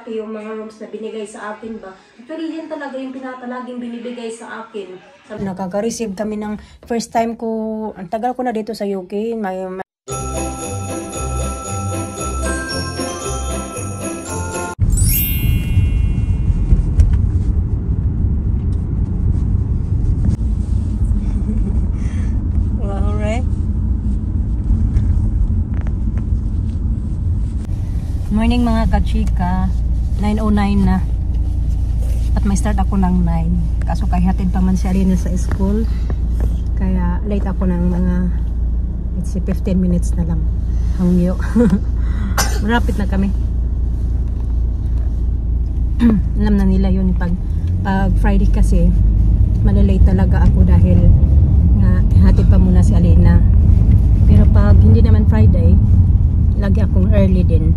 malaki yung mga rooms na binigay sa akin ba. Actually, yan talaga yung pinapalaging binibigay sa akin. Nakaka-receive kami ng first time ko, ang tagal ko na dito sa UK. Morning mga kachika, 9:09 na at may start ako ng 9 kaso hatid pa man si Alina sa school kaya late ako ng mga 15 minutes na lang hangyo. Marapit na kami. Alam na nila yun pag Friday kasi malalate talaga ako dahil nga hatid pa muna si Alina, pero pag hindi naman Friday lagi akong early din.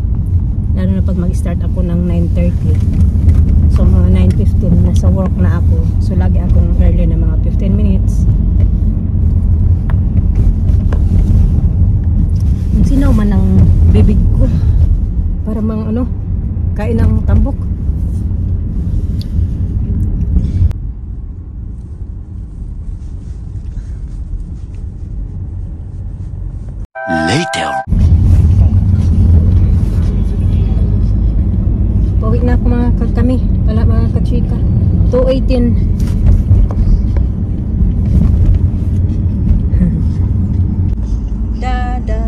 Lalo na pag mag-start ako ng 9:30. So mga 9:15 nasa work na ako. So lagi akong early na mga 15 minutes. Sinaw man ang bibig ko. Para mang kain ng tambok. Later. Pauwi na ako mga kachika. 2:18. Dada.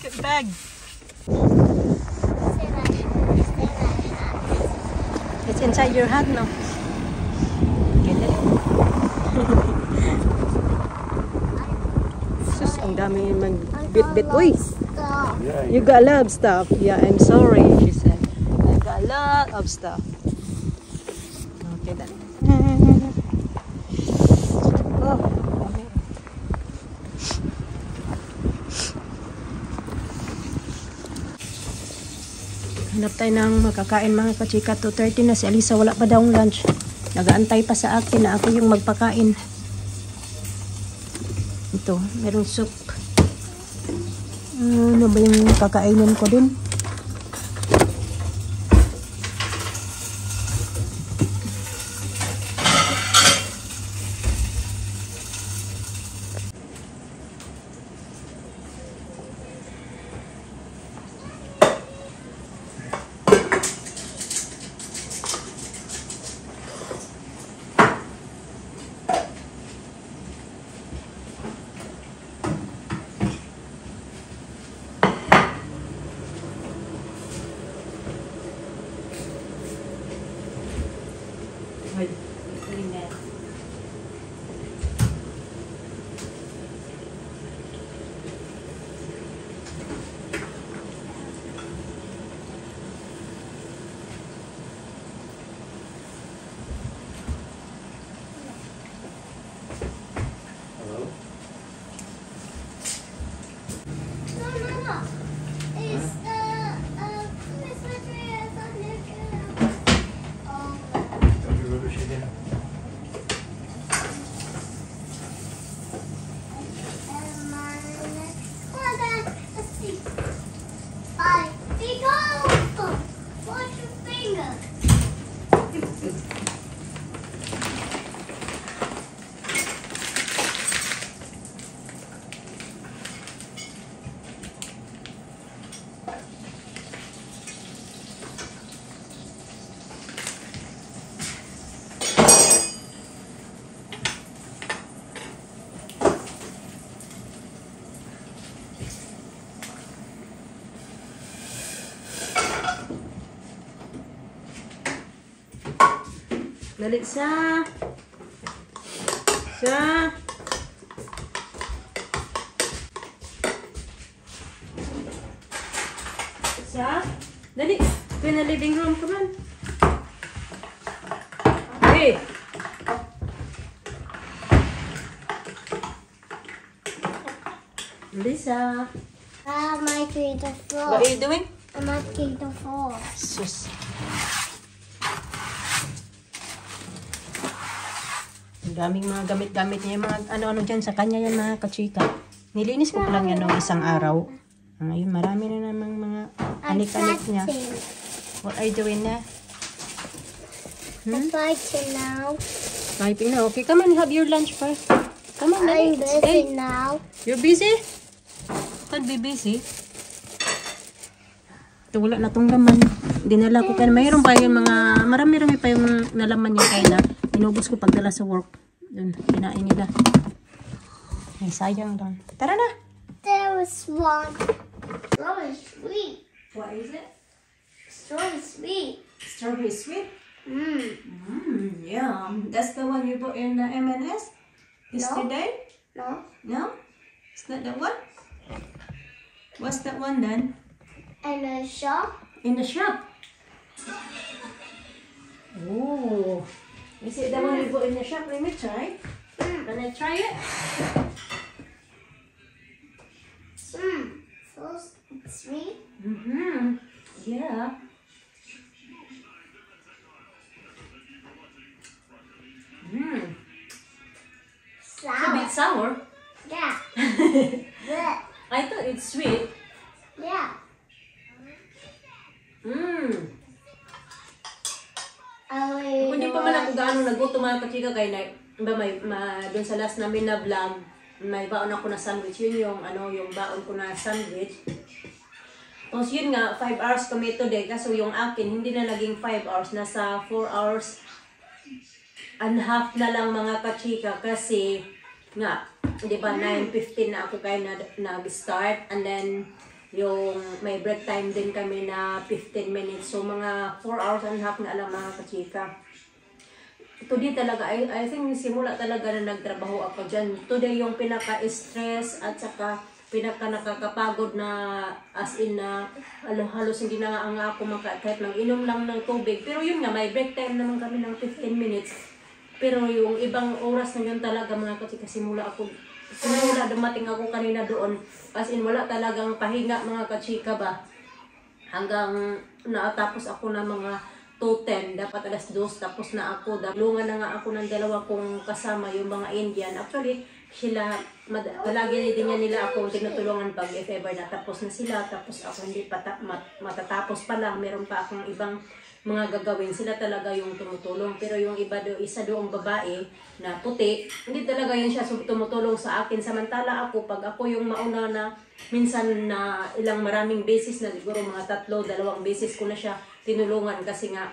Good bag. It's inside your hat now. Get it? Sus, ang dami mag-bit-bit. Uy! You got a lot of stuff. Yeah, I'm sorry, she said. I got a lot of stuff. Okay, then. Oh. Hanap tayo ng makakain mga kachika. 2:30 na si Alisa. Wala pa daw ang lunch. Nagaantay pa sa akin na ako yung magpakain. Ito, merong soup. Ano ba yung kakainin ko din? Dali sa. Dali. Go in the living room. Come on. Hey. Lisa. My favorite floor. What are you doing? I'm asking the floor. Sus. Ang daming mga gamit-gamit niya. Mga ano-ano dyan sa kanya yan mga kachika. Nilinis ko pa lang yan ng isang araw. Ngayon marami na namang mga anik-anik niya. What are you doing na? I'm fighting now. Typing na. Okay, come on, have your lunch first. Come on, I'm let's busy stay. now. You're busy? Don't be busy. Ito, wala na itong laman. Dinala ko kaya. Mayroon pa yung mga, marami-rami pa yung nalaman yung kaina. Inubos ko pagdala sa work. Doon, kinain nila. Ay, sayang lang. Tara na! There was one. Strawberry sweet. What is it? Strawberry sweet. Strawberry sweet? Mmm. Yeah. That's the one you put in the M&S yesterday? No. No? It's not that one? What's that one then? And a shop. In the shop. Oh. Is it the one you put in the shop? Let me try. Can I try it? So sweet. Mm-hmm. Yeah. It's a Sour. bit sour. Yeah. Good. I thought it's sweet. Yeah. Kung di pa man ako gaano nagutom mga kachika kay na doon sa last namin na vlog, may baon ako na sandwich. Yun yung yung baon ko na sandwich. Tapos yun nga, 5 hours kami today. Kaso yung akin, hindi na naging 5 hours. Nasa 4 hours and half na lang mga kachika. Kasi nga, di ba 9:15 na ako kayo nag-start. And then, yung may break time din kami na 15 minutes. So, mga 4 hours and half na lang mga kachika. Today talaga, I think simula talaga na nagtrabaho ako dyan. Today yung pinaka-stress at saka pinaka-nakakapagod na as in na halos hindi na nga ako kahit mag-inom lang ng tubig. Pero yun nga, may break time naman kami ng 15 minutes. Pero yung ibang oras na yun talaga mga kachika, simula dumating ako kanina doon. As in, wala talagang pahinga mga kachika ba. Hanggang natapos ako na mga 2:10, dapat alas 2, tapos na ako. Dalungan na nga ako ng dalawa kong kasama, yung mga Indian. Actually, sila, palagi din nila ako tinutulungan pag if ever natapos na sila. Tapos ako hindi matatapos pa lang, meron pa akong ibang mga gagawin. Sila talaga yung tumutulong. Pero yung isa doong babae na puti, hindi talaga yun siya tumutulong sa akin. Samantala ako, pag ako yung mauna na minsan na maraming beses na siguro mga 3-2 beses ko na siya tinulungan kasi nga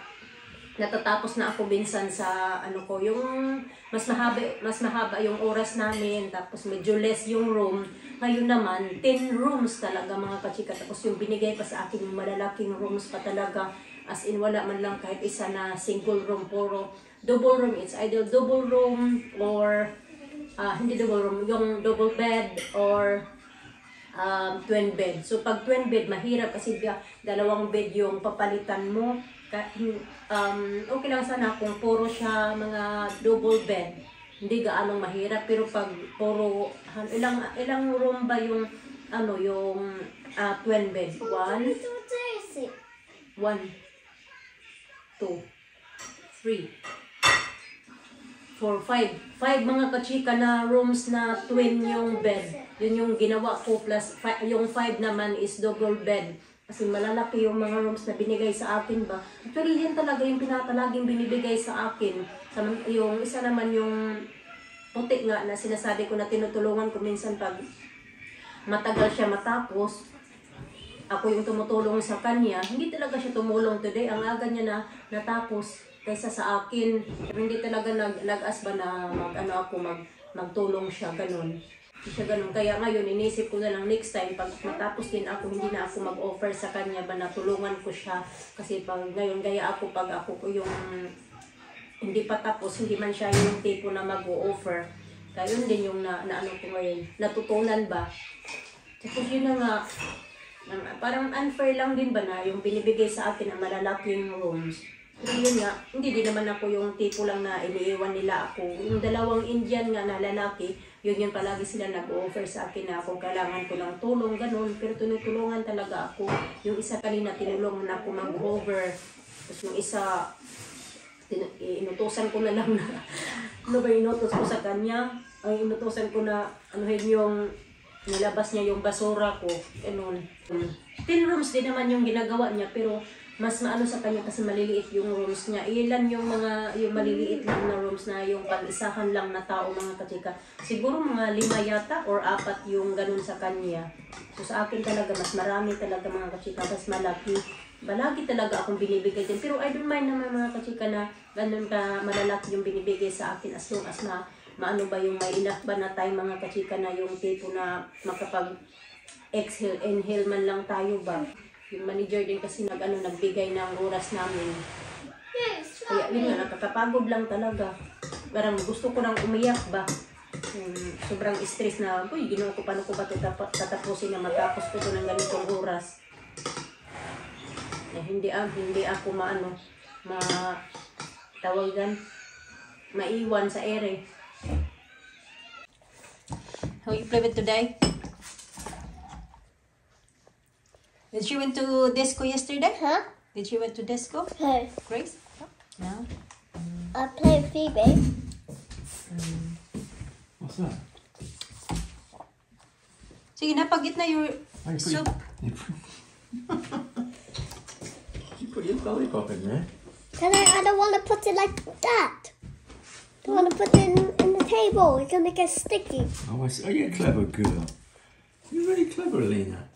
natatapos na ako minsan sa yung mas mahaba yung oras namin, tapos medyo less yung room. Ngayon naman 10 rooms talaga mga kachika, tapos yung binigay pa sa akin yung malalaking rooms pa talaga, as in wala man lang kahit isa na single room, puro double room. It's either double room or hindi double room, yung double bed or twin bed. So pag twin bed mahirap kasi dalawang bed yung papalitan mo. Okay lang sana kung puro siya mga double bed, hindi gaanong mahirap. Pero pag puro ilang room ba yung yung twin bed? 1 2 3 4 5 mga kachika na rooms na twin yung bed. Yun yung ginawa ko, plus yung 5 naman is double bed. Kasi malalaki yung mga rooms na binigay sa akin ba. Actually, yan talaga yung pinakalaging binibigay sa akin. Yung isa naman yung puti nga na sinasabi ko na tinutulungan ko minsan pag matagal siya matapos. Ako yung tumutulong sa kanya. Hindi talaga siya tumulong today. Ang aga niya na natapos kaysa sa akin. Pero hindi talaga nag-as ba na magtulong siya, ganun. Hindi siya ganun. Kaya ngayon, inisip ko na lang next time, pag matapos din ako, hindi na ako mag-offer sa kanya ba na tulungan ko siya. Kasi pag ngayon, gaya ako, pag ako ko yung hindi pa tapos, hindi man siya yung tipo na mag-o-offer. Kaya yun din yung ano ko ngayon, natutunan ba. Tapos yun na nga, parang unfair lang din ba na yung binibigay sa akin na malalaking rooms. Pero yun nga, hindi din naman ako yung tipo lang na iniiwan nila ako. Yung dalawang Indian nga na lalaki, yun palagi sila nag-offer sa akin na kung kailangan ko ng tulong, ganun. Pero tinutulungan talaga ako. Yung isa kanina, tinulungan na ako mag-over. Tapos yung isa, inutusan ko na lang na, ano ba inutos ko sa kanya? Ay, inutusan ko na, anuhin yung, nilabas niya yung basura ko. Ganun. 10 rooms din naman yung ginagawa niya, pero mas maano sa kanya kasi maliliit yung rooms niya. Ilan yung mga, yung maliliit lang na rooms na yung pag-isahan lang na tao, mga kachika. Siguro mga 5 yata or 4 yung ganun sa kanya. So sa akin talaga, mas marami talaga mga kachika, mas malaki. Balagi talaga akong binibigay din. Pero I don't mind naman mga kachika na ganun ka malalaki yung binibigay sa akin as long as na maano ba yung may enough ba na time mga kachika na yung tipo na makapag exhale, inhale man lang tayo ba. Yung manager din kasi nagbigay ng oras namin. Kaya yun nga, nakakapagod lang talaga. Parang gusto ko nang umiyak ba. Sobrang stress na, uy, ginawa ko, paano ko ba tatapusin na matapos ko ito ng ganitong oras. Hindi ako maiwan sa ere. How you play with today? Did you went to disco yesterday? Huh? Did you went to disco? Who? Grace? No? I play with Phoebe. What's that? Sige na, pag-eat na your soup. You put your lollipop in there. I don't want to put it like that. I don't want to put it in the table. It's going to get sticky. Oh, I see. Oh, you're a clever girl. You're really clever, Alina.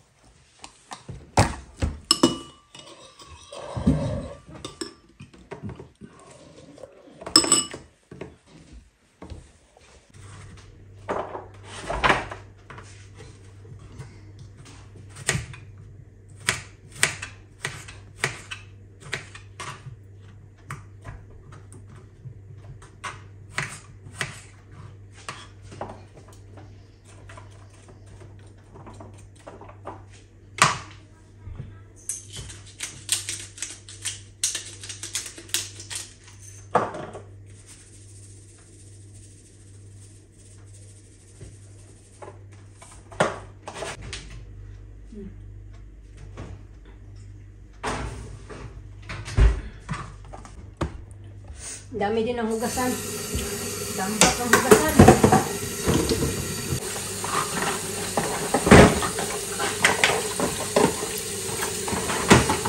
Dami din ang hugasan. Dambak ang hugasan.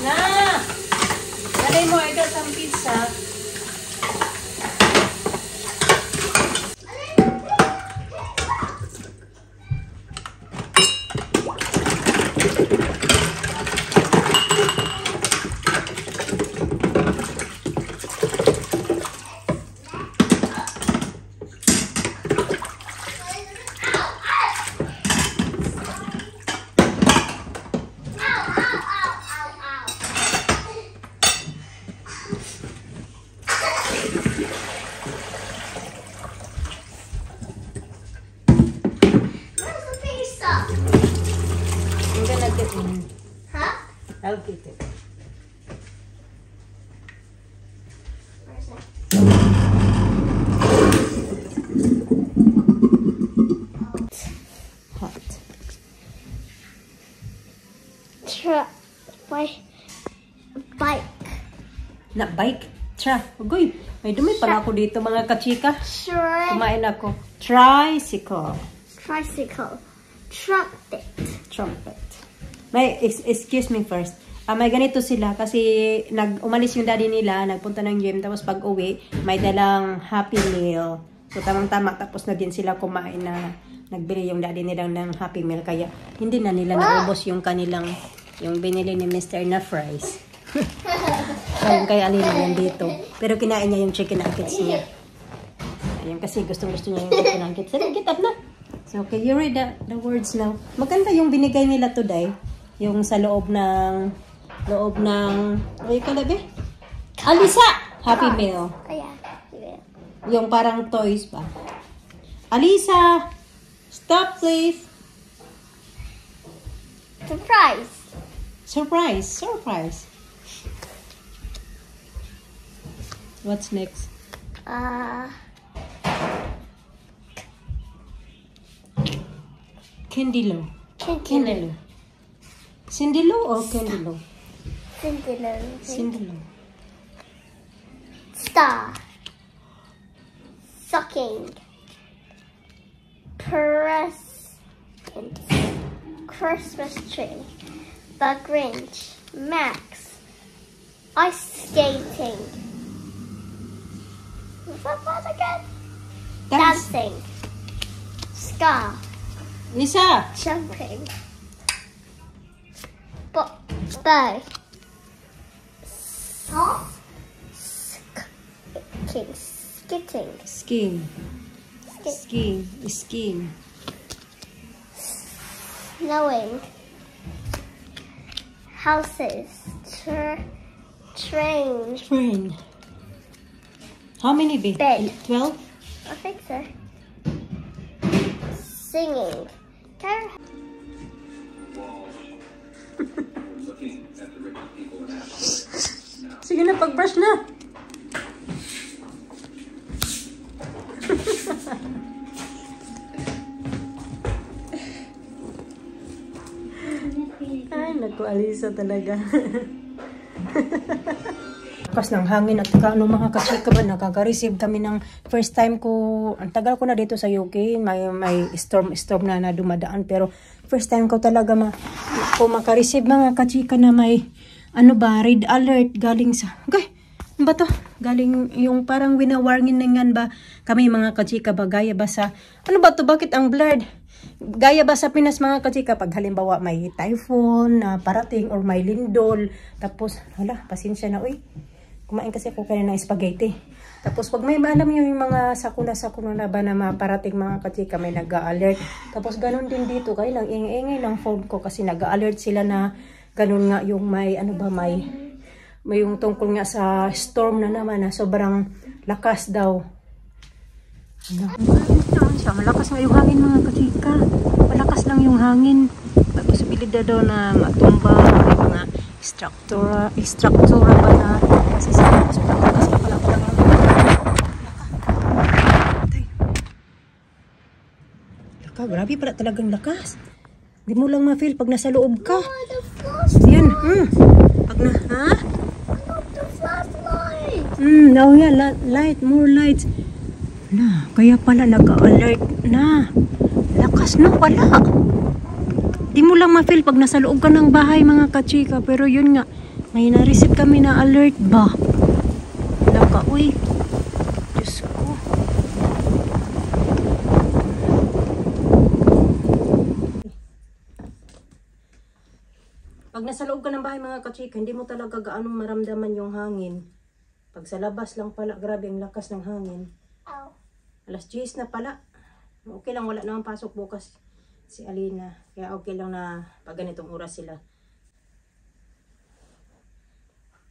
Na! Dalay mo ito sa pizza. Huh? I'll get it. Where's it? Hot. Truck. Bike. Na bike? Tra. Ugoy. May dumi pala ako dito mga kachika. Kumain ako. Tricycle. Tricycle. Trumpet. Trumpet. May, excuse me first. May ganito sila kasi umalis yung daddy nila, nagpunta ng gym, tapos pag uwi, may dalang Happy Meal. So tamang-tama, tapos na din sila kumain na nagbili yung daddy nilang ng Happy Meal. Kaya hindi na nila naubos yung kanilang, yung binili ni Mr. na fries. Ayun kay Alina yan dito. Pero kinain niya yung chicken nuggets niya. Ayun kasi gustong-gusto niya yung chicken nuggets. Sige, get up na. So, okay, you read the words now. Maganda yung binigay nila today. Yung sa loob ng, what you call it, be? Alisa! Happy Meal. Oh, yeah. Yung parang toys ba? Alisa! Stop, please! Surprise. Surprise! Surprise! What's next? Candilo. Candilo. Cindilo or Candilo? Cindilo. Cindilo. Star. Sucking. Christmas tree. The Grinch. Max. Ice skating. What's that word again? Dancing. Scar. Lisa! Jumping. Bow. Skitting. Skiing. Skiing. Snowing. Houses. Train. Train. How many bed? Bed. 12? I think so. Singing. Sige na, pag-brush na. Ay, naku, Alisa talaga. Lakas ng hangin at ano mga kachika ba, nakaka-receive kami ng first time ko, ang tagal ko na dito sa UK, may storm na dumadaan, pero first time ko talaga maka-receive mga kachika na may red alert galing sa, okay, ano ba to? Galing yung parang winawarning na nga ba kami mga kachika ba, gaya ba sa, ano ba to, bakit ang blurred? Gaya ba sa Pinas mga kachika, pag halimbawa may typhoon na parating or may lindol, tapos, hala, pasensya na, uy. Kumain kasi ako kanina ng spaghetti. Tapos pag may alam nyo yung mga sakuna na ba na maparating mga kachika, may nag-a-alert. Tapos ganun din dito, kaya lang ingay ng phone ko kasi nag-a-alert sila na ganun nga yung may yung tungkol nga sa storm na naman na sobrang lakas daw. Malakas nga yung hangin mga kachika. Malakas lang yung hangin. May posibilidad daw na matumba, may mga structura ba na kasi sa sobrang lakas na pala grabe pala talagang lakas. Hindi mo lang ma-feel pag nasa loob ka. Yan, pag na, ha? Now yan, light, more lights. Na, kaya pala nag-alert na. Lakas na pala. Di mo lang ma-feel pag nasa loob ka ng bahay mga kachika. Pero yun nga, may na-receive kami na alert ba? Laka, uy. Diyos ko. Pag nasa loob ka ng bahay mga kachika, hindi mo talaga gaanong maramdaman yung hangin. Pag sa labas lang pala, grabe ang lakas ng hangin. Ow. Alas 10 na pala. Okay lang, wala namang pasok bukas si Alina. Kaya okay lang na pag ganitong oras sila.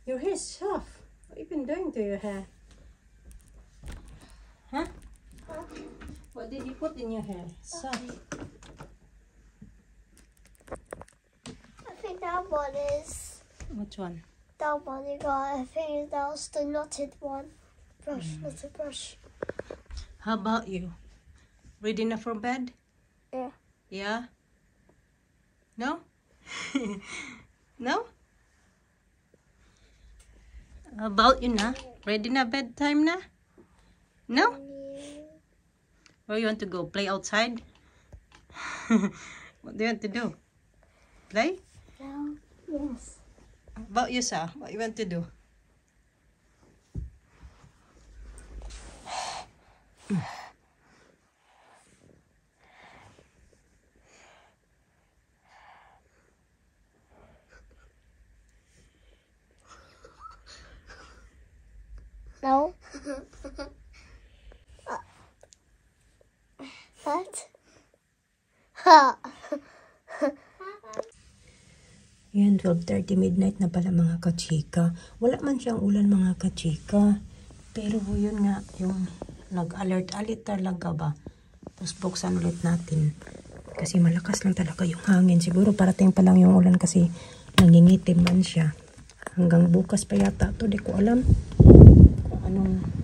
Your hair is soft. What have you been doing to your hair? Huh? What did you put in your hair? Soft. I think that one is... Which one? That one you got. I think that was the knotted one. Brush, not a brush. How about you? Ready enough for bed? Yeah. Yeah? No? No? How about you na? Ready na bedtime na? No? Where you want to go? Play outside? What do you want to do? Play? No. Yes. How about you, Sa? What you want to do? No. What? Ha. Yan, 12:30 midnight na pala mga kachika. Wala man siyang ulan mga kachika. Pero yun nga, yung nag-alert talaga ba. Tapos buksan ulit natin. Kasi malakas lang talaga yung hangin. Siguro parating pa lang yung ulan kasi nangingitim man siya. Hanggang bukas pa yata to, di ko alam. anong